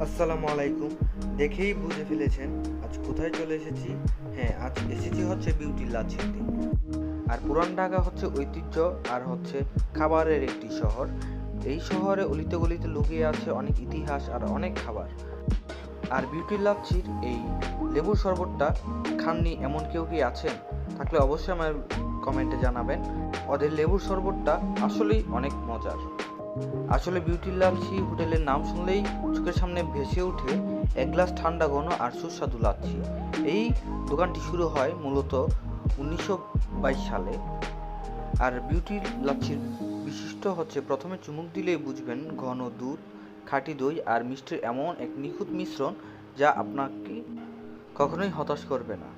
আসসালামু আলাইকুম। দেখেই বুঝে ফেলেছেন আজ কোথায় চলে এসেছি। হ্যাঁ, আজ এসেছি হচ্ছে বিউটি লাচ্ছিতে। আর পুরান ঢাকা হচ্ছে ঐতিহ্য আর হচ্ছে খাবারের একটি শহর। এই শহরে অলিতে গলিতে লুকিয়ে আছে অনেক ইতিহাস আর অনেক খাবার। আর বিউটি লাচ্ছির এই লেবুর শরবতটা খাননি এমন কেউ কি আছেন? থাকলে অবশ্যই আমার কমেন্টে জানাবেন। ওদের লেবুর শরবতটা আসলেই অনেক মজার। আসলে বিউটি লাচ্ছি হোটেলের নাম শুনলেই চোখের সামনে ভেসে ওঠে এক গ্লাস ঠান্ডা ঘন আর সুস্বাদু লাচ্ছি। এই দোকানটি শুরু হয় মূলত 1922 সালে। আর বিউটি লাচ্ছির বিশিষ্ট হচ্ছে প্রথমে চুমুক দিলেই বুঝবেন ঘন দুধ, খাঁটি দই আর মিষ্টির এমন এক নিখুঁত মিশ্রণ যা আপনাকে কখনোই হতাশ করবে না।